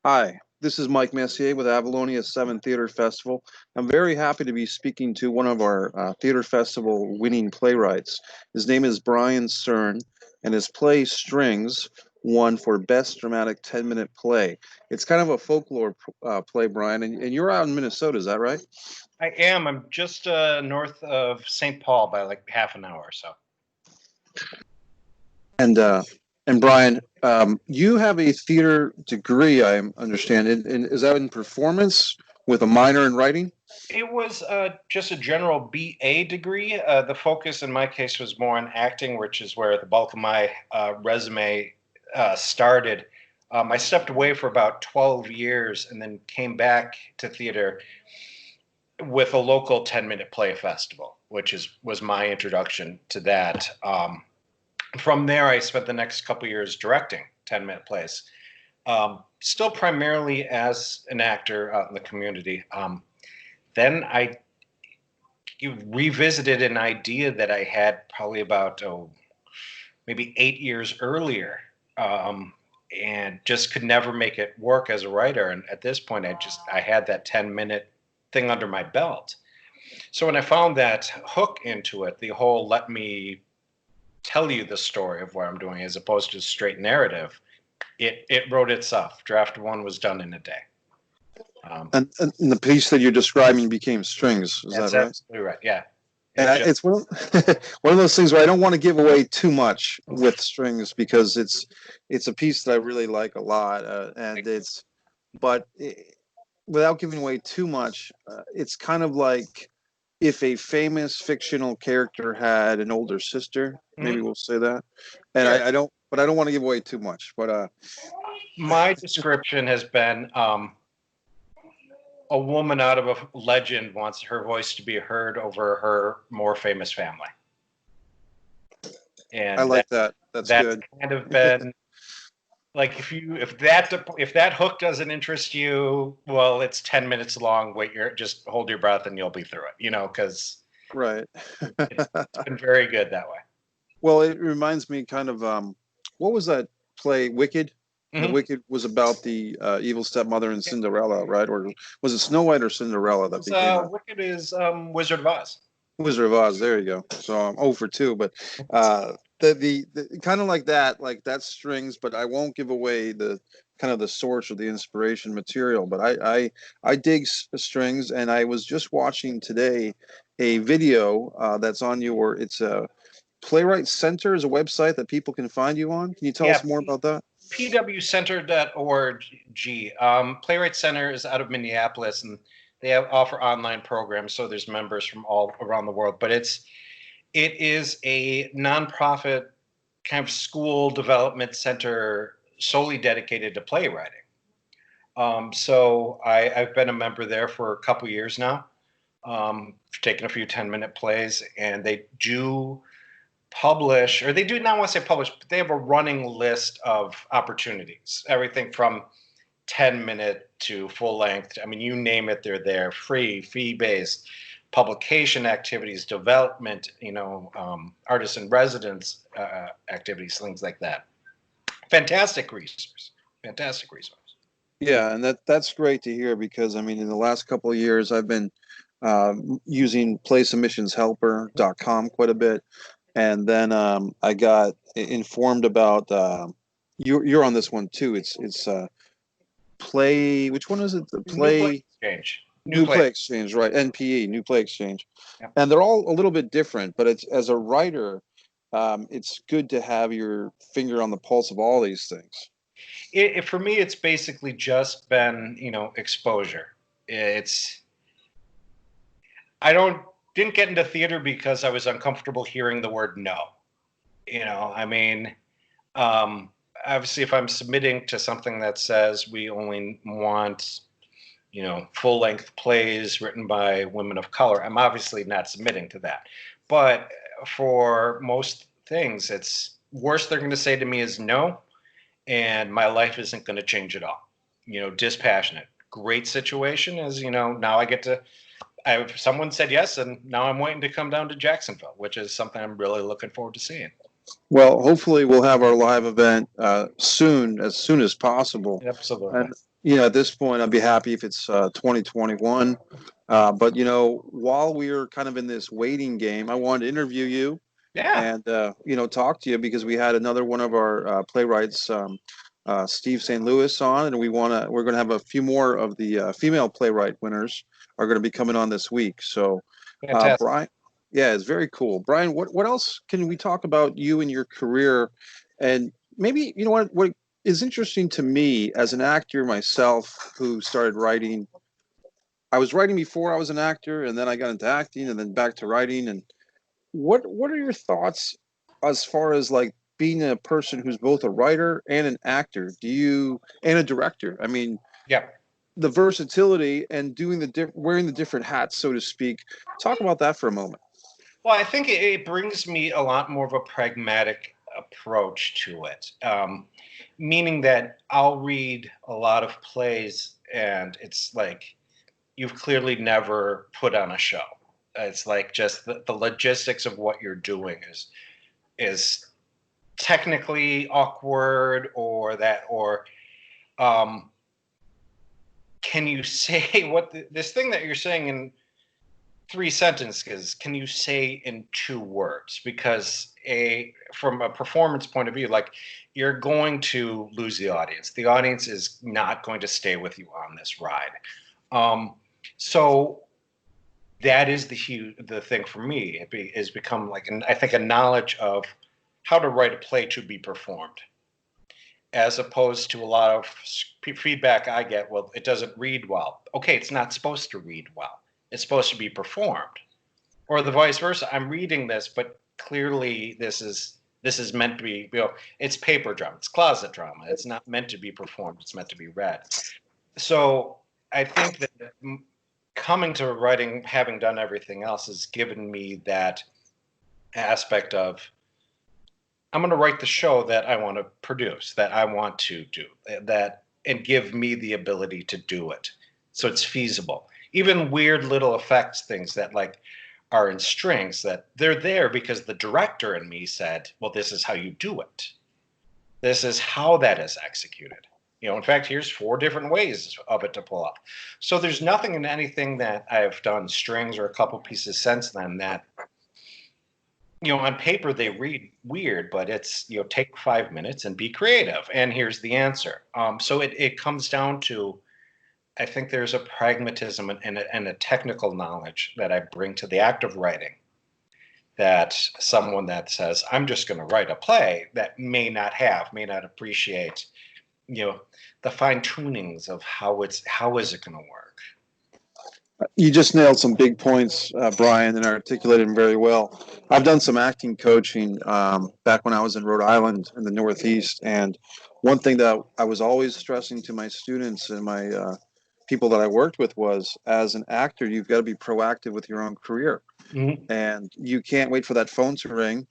Hi, this is Mike Messier with Avalonia Theater Festival. I'm very happy to be speaking to one of our Theater Festival winning playwrights. His name is Brian Cern, and his play Strings won for Best Dramatic 10-Minute Play. It's kind of a folklore play, Brian, and you're out in Minnesota, is that right? I am. I'm just north of St. Paul by like half an hour or so. And Brian, you have a theater degree, I understand. And is that in performance with a minor in writing? It was just a general BA degree. The focus in my case was more on acting, which is where the bulk of my resume started. I stepped away for about 12 years and then came back to theater with a local 10-minute play festival, which was my introduction to that. From there, I spent the next couple years directing 10-minute plays, still primarily as an actor out in the community. Then I revisited an idea that I had probably about maybe 8 years earlier, and just could never make it work as a writer. And at this point, I had that 10-minute thing under my belt. So when I found that hook into it, the whole let me tell you the story of what I'm doing as opposed to straight narrative, it wrote itself. Draft one was done in a day. And the piece that you're describing became Strings. Is That's that right? absolutely right. Yeah. And it's one of those things where I don't want to give away too much with Strings because it's a piece that I really like a lot, without giving away too much, it's kind of like if a famous fictional character had an older sister, maybe we'll say that. And sure. I don't want to give away too much. But my description has been a woman out of a legend wants her voice to be heard over her more famous family. And I like that. That's good. Kind of been like if that hook doesn't interest you, well, it's 10 minutes long. Just hold your breath and you'll be through it. Because right. It's been very good that way. Well, it reminds me kind of what was that play, Wicked? Mm-hmm. The Wicked was about the evil stepmother and Cinderella, right? Or was it Snow White or Cinderella that became? Wicked is Wizard of Oz. Wizard of Oz. There you go. So I'm 0 for 2, but the kind of like that Strings, but I won't give away the kind of the source or the inspiration material. But I dig Strings, and I was just watching today a video that's on it's a Playwright Center is a website that people can find you on. Can you tell us more about that? pwcenter.org. Playwright Center is out of Minneapolis, and they offer online programs, so there's members from all around the world. But it is a nonprofit kind of school development center solely dedicated to playwriting. So I've been a member there for a couple years now, taken a few 10-minute plays, and they do publish, or they do not want to say publish, but they have a running list of opportunities, everything from 10-minute to full length. I mean, you name it, they're there. Free, fee-based, publication activities, development, artists in residence activities, things like that. Fantastic resource. Yeah, and that's great to hear because I mean, in the last couple of years, I've been using playsubmissionshelper.com quite a bit. And then I got informed about you're on this one too. It's play. Which one is it? The play exchange. New Play Exchange, right? NPE, New Play Exchange. Yep. And they're all a little bit different, but it's as a writer, it's good to have your finger on the pulse of all these things. For me, it's basically just been exposure. Didn't get into theater because I was uncomfortable hearing the word no. Obviously, if I'm submitting to something that says we only want, full-length plays written by women of color, I'm obviously not submitting to that. But for most things, it's worst they're going to say to me is no, and my life isn't going to change at all. Dispassionate. Great situation is, now I get to. Someone said yes, and now I'm waiting to come down to Jacksonville, which is something I'm really looking forward to seeing. Well, hopefully we'll have our live event as soon as possible. Absolutely. And At this point, I'd be happy if it's 2021. But while we're kind of in this waiting game, I wanted to interview you Yeah, and talk to you because we had another one of our playwrights, Steve St. Louis, on, and we're gonna have a few more of the female playwright winners are going to be coming on this week. So, fantastic. Brian, yeah, it's very cool. Brian, what else can we talk about you and your career, and maybe what is interesting to me as an actor myself who started writing. I was writing before I was an actor, and then I got into acting, and then back to writing. And what are your thoughts as far as like being a person who's both a writer and an actor? And a director? I mean, Yeah. the versatility and doing wearing the different hats, so to speak. Talk about that for a moment. Well, I think it brings me a lot more of a pragmatic approach to it, meaning that I'll read a lot of plays and it's like you've clearly never put on a show. It's like just the logistics of what you're doing is technically awkward or um, can you say what this thing that you're saying in three sentences can you say in two words? Because from a performance point of view, like you're going to lose the audience is not going to stay with you on this ride. So that is the thing for me. Is become like I think a knowledge of how to write a play to be performed, as opposed to a lot of feedback I get. Well, it doesn't read well. Okay, it's not supposed to read well. It's supposed to be performed, or the vice versa. I'm reading this, but clearly this is meant to be. It's paper drama. It's closet drama. It's not meant to be performed. It's meant to be read. So I think that coming to writing, having done everything else, has given me that aspect of I'm going to write the show that I want to produce, that I want to do, that and give me the ability to do it. So it's feasible. Even weird little effects things that like are in strings that they're there because the director and me said, well, this is how you do it. This is how that is executed. In fact, here's 4 different ways of it to pull off. So there's nothing in anything that I've done strings or a couple pieces since then that on paper they read weird, but it's take 5 minutes and be creative, and here's the answer. So it comes down to, I think there's a pragmatism and a technical knowledge that I bring to the act of writing that someone that says I'm just going to write a play that may not appreciate the fine tunings of how is it going to work. You just nailed some big points, Brian, and articulated them very well. I've done some acting coaching back when I was in Rhode Island in the Northeast, and one thing that I was always stressing to my students and my people that I worked with was, as an actor, you've got to be proactive with your own career, and you can't wait for that phone to ring.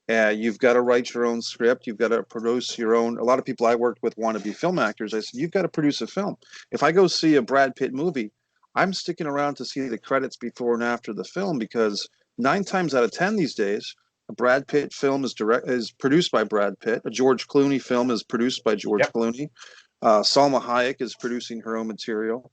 You've got to write your own script. You've got to produce your own. A lot of people I worked with want to be film actors. I said, you've got to produce a film. If I go see a Brad Pitt movie, I'm sticking around to see the credits before and after the film, because 9 times out of 10 these days, a Brad Pitt film is produced by Brad Pitt. A George Clooney film is produced by George Yep. Clooney. Salma Hayek is producing her own material.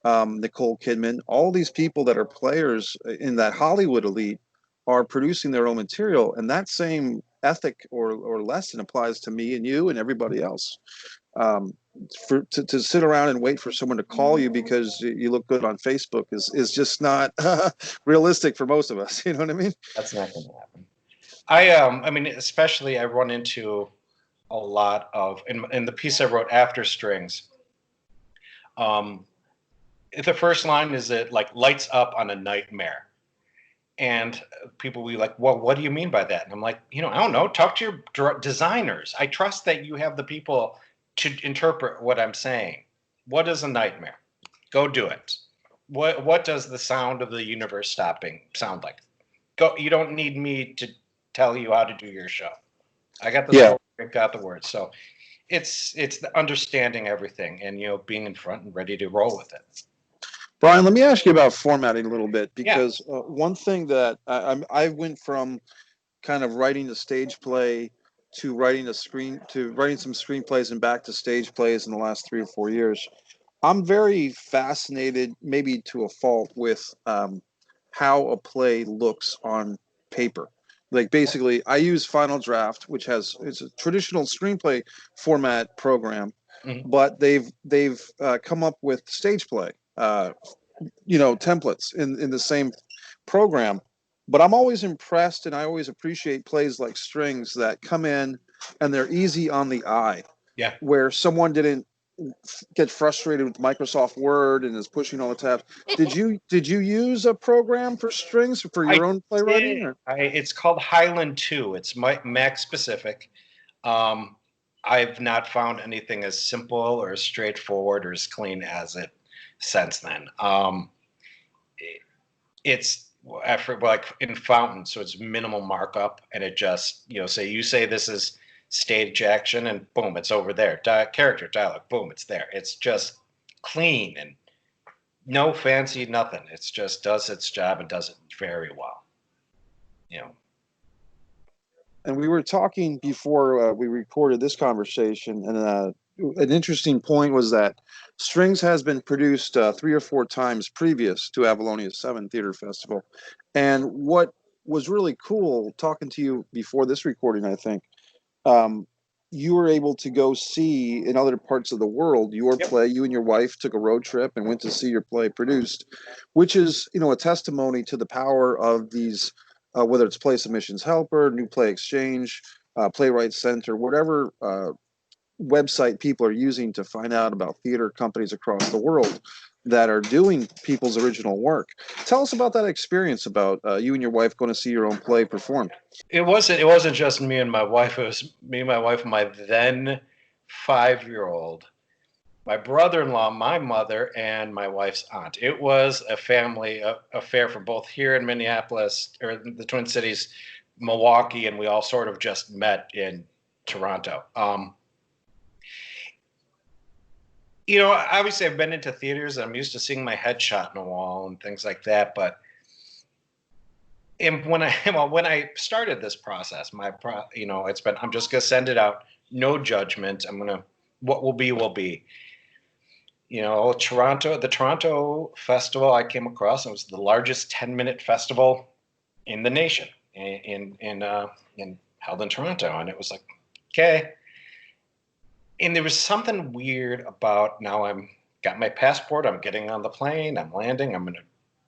Nicole Kidman. All these people that are players in that Hollywood elite are producing their own material, and that same ethic or lesson applies to me and you and everybody else. To sit around and wait for someone to call you because you look good on Facebook is just not realistic for most of us. You know what I mean? That's not going to happen. I mean, especially I run into a lot of in the piece I wrote after strings. The first line is it like lights up on a nightmare, and people will be like, well, what do you mean by that? And I'm like, I don't know. Talk to your designers. I trust that you have the people to interpret what I'm saying. What is a nightmare? Go do it. What does the sound of the universe stopping sound like? Go. You don't need me to tell you how to do your show. I got the story, I got the words. So it's the understanding everything and being in front and ready to roll with it. Brian, let me ask you about formatting a little bit, because one thing that I went from kind of writing a stage play to writing some screenplays and back to stage plays in the last 3 or 4 years. I'm very fascinated, maybe to a fault, with how a play looks on paper. Like basically, I use Final Draft, which it's a traditional screenplay format program, Mhm. but they've come up with stage play, templates in the same program. But I'm always impressed, and I always appreciate plays like Strings that come in and they're easy on the eye, Yeah. where someone didn't get frustrated with Microsoft Word and is pushing all the tabs. Did you use a program for Strings for I your own playwriting? did. Or? It's called Highland 2. It's Mac specific. Um, I've not found anything as simple or as straightforward or as clean as it since then. It's effort like in Fountain, so it's minimal markup, and it just say you say this is stage action, and boom, it's over there. Character dialogue, boom, it's there. It's just clean and no fancy nothing. It's just does its job and does it very well. You know. And we were talking before we recorded this conversation, and an interesting point was that Strings has been produced 3 or 4 times previous to Avalonia's 7 Theater Festival. And what was really cool, talking to you before this recording, I think, um, you were able to go see in other parts of the world your Yep. play. You and your wife took a road trip and went to see your play produced, which is a testimony to the power of these, whether it's Play Submissions Helper, New Play Exchange, Playwright Center, whatever website people are using to find out about theater companies across the world that are doing people's original work. Tell us about that experience, about you and your wife going to see your own play performed. It wasn't just me and my wife. It was me, my wife, and my then 5-year-old, my brother-in-law, my mother, and my wife's aunt. It was a family affair from both here in Minneapolis, or the Twin Cities, Milwaukee, and we all sort of just met in Toronto. Obviously I've been into theaters. I'm used to seeing my headshot on a wall and things like that. But when I started this process, it's been, I'm just gonna send it out, no judgment. What will be will be. The Toronto Festival I came across. It was the largest 10-minute festival in the nation, in held in Toronto, and it was like, okay. And there was something weird about, now I'm got my passport, I'm getting on the plane, I'm landing, I'm in a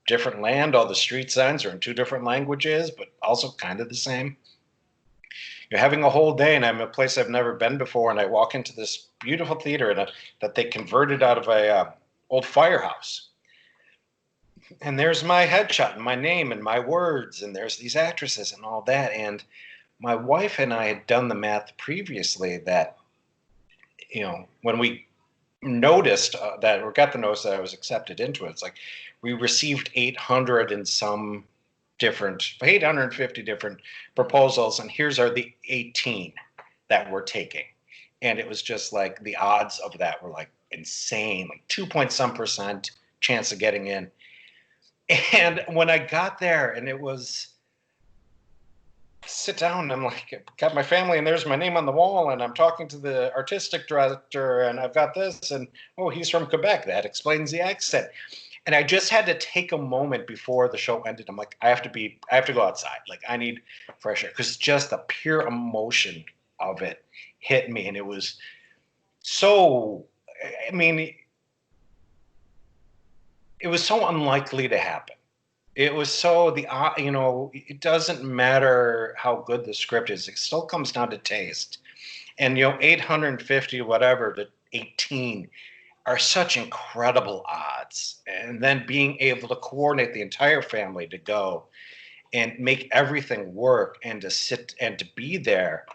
different land. All the street signs are in 2 different languages, but also kind of the same. You're having a whole day, and I'm in a place I've never been before, and I walk into this beautiful theater that they converted out of a old firehouse. And there's my headshot and my name and my words, and there's these actresses and all that. And my wife and I had done the math previously that, when we noticed that, or got the notice that I was accepted into it, it's like we received 850 different proposals, and here's the 18 that we're taking. And it was just like the odds of that were like insane, like 2 point some percent chance of getting in. And when I got there, and it was sit down, and I'm like, got my family, and there's my name on the wall, and I'm talking to the artistic director, and I've got this, and oh, he's from Quebec. That explains the accent. And I just had to take a moment before the show ended. I'm like, I have to go outside. Like, I need fresh air, because just the pure emotion of it hit me, and it was so. I mean, it was so unlikely to happen. It was so it doesn't matter how good the script is. It still comes down to taste. And 850 whatever to 18 are such incredible odds. And then being able to coordinate the entire family to go and make everything work, and to sit and to be there.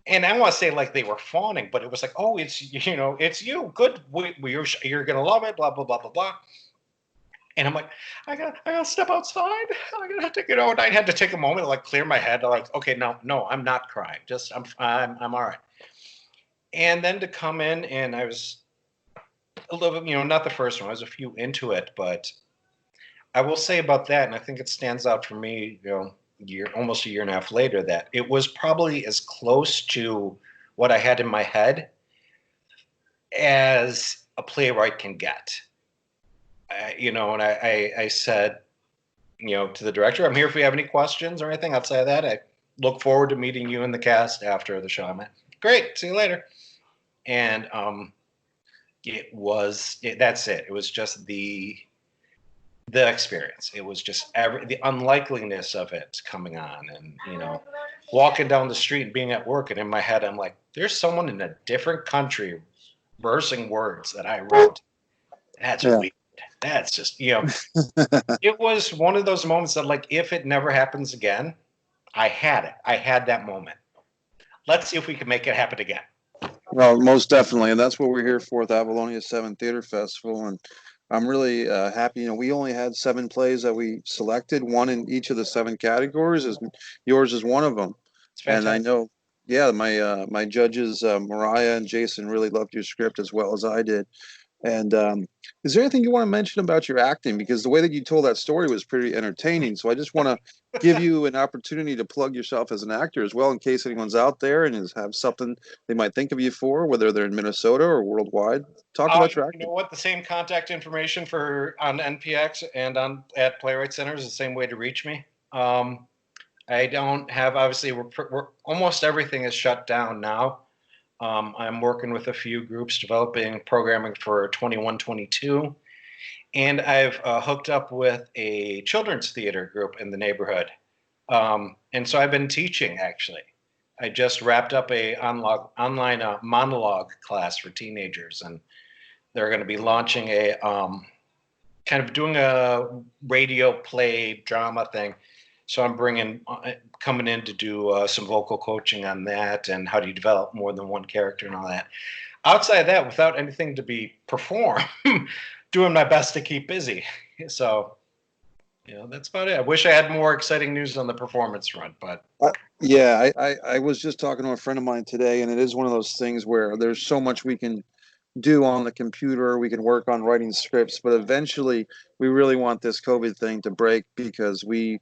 And I don't want to say like they were fawning, but it was like, oh, it's you. Good. You're going to love it. Blah, blah, blah, blah, blah. And I'm like, I gotta step outside. I gotta take it out. I had to take a moment to like clear my head. Like, okay, no, I'm not crying. Just I'm all right. And then to come in, and I was a little bit, not the first one. I was a few into it, but I will say about that, and I think it stands out for me, almost a year and a half later, that it was probably as close to what I had in my head as a playwright can get. You know, and I said, you know, to the director, I'm here if you have any questions or anything outside of that. I look forward to meeting you and the cast after the show. I'm like, great, see you later. And that's it. It was just the experience. It was just the unlikeliness of it coming on, and, you know, walking down the street and being at work, and in my head, I'm like, there's someone in a different country reversing words that I wrote. That's weird. That's just, you know, it was one of those moments that, like, if it never happens again, I had it. I had that moment. Let's see if we can make it happen again. Well, most definitely. And that's what we're here for with Avalonia 7 Theater Festival. And I'm really happy. You know, we only had 7 plays that we selected, one in each of the 7 categories. Yours is one of them. And I know, yeah, my judges, Mariah and Jason, really loved your script as well as I did. And is there anything you want to mention about your acting? Because the way that you told that story was pretty entertaining. So I just want to give you an opportunity to plug yourself as an actor as well, in case anyone's out there and have something they might think of you for, whether they're in Minnesota or worldwide. Talk about your acting. You know what? The same contact information on NPX and at Playwright Center is the same way to reach me. I don't have, obviously, we're almost everything is shut down now. I'm working with a few groups developing programming for 21-22, and I've hooked up with a children's theater group in the neighborhood. And so I've been teaching, actually. I just wrapped up a online monologue class for teenagers, and they're going to be launching a kind of doing a radio play drama thing. So I'm coming in to do some vocal coaching on that, and how do you develop more than one character and all that. Outside of that, without anything to be performed, doing my best to keep busy. So, you know, that's about it. I wish I had more exciting news on the performance front, but yeah, I was just talking to a friend of mine today, and it is one of those things where there's so much we can do on the computer. We can work on writing scripts, but eventually we really want this COVID thing to break, because we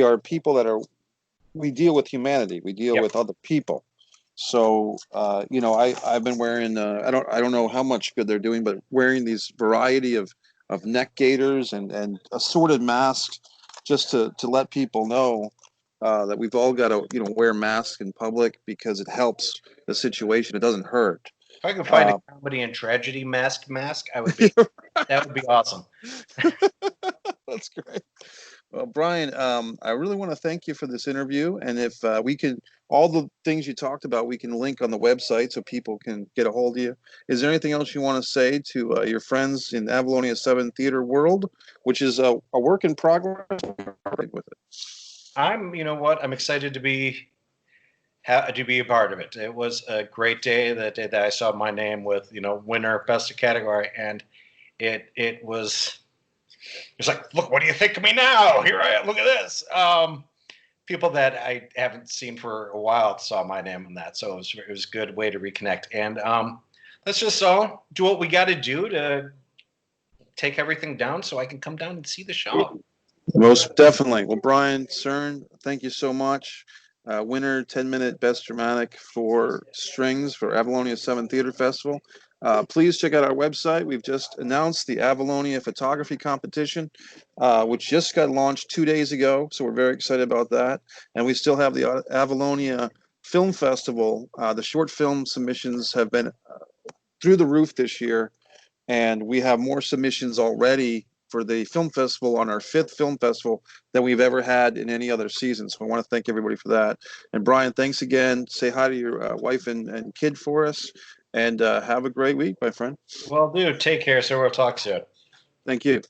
are people that we deal with humanity. We deal with other people. So, you know, I've been wearing, I don't know how much good they're doing, but wearing these variety of neck gaiters and assorted masks, just to let people know that we've all got to, you know, wear masks in public, because it helps the situation. It doesn't hurt. If I could find a comedy and tragedy mask, I would be, that would be awesome. That's great. Well, Brian, I really want to thank you for this interview. And if we can, all the things you talked about, we can link on the website so people can get a hold of you. Is there anything else you want to say to your friends in Avalonia 7 theater world, which is a work in progress with it? You know what? I'm excited to be a part of it. It was a great day, that day that I saw my name with, you know, winner, best of category. And it was, it's like, look, what do you think of me now? Here I am, look at this. People that I haven't seen for a while saw my name on that. So it was a good way to reconnect. And let's just all do what we got to do to take everything down so I can come down and see the show. Most definitely. Well, Brian Cern, thank you so much. Winner 10-minute Best Dramatic for Strings for Avalonia 7 Theater Festival. Please check out our website. We've just announced the Avalonia Photography Competition, which just got launched 2 days ago. So we're very excited about that. And we still have the Avalonia Film Festival. The short film submissions have been through the roof this year. And we have more submissions already for the film festival, on our 5th film festival, than we've ever had in any other season. So I want to thank everybody for that. And Brian, thanks again. Say hi to your wife and kid for us. And have a great week, my friend. Well, dude, take care, sir. We'll talk soon. Thank you.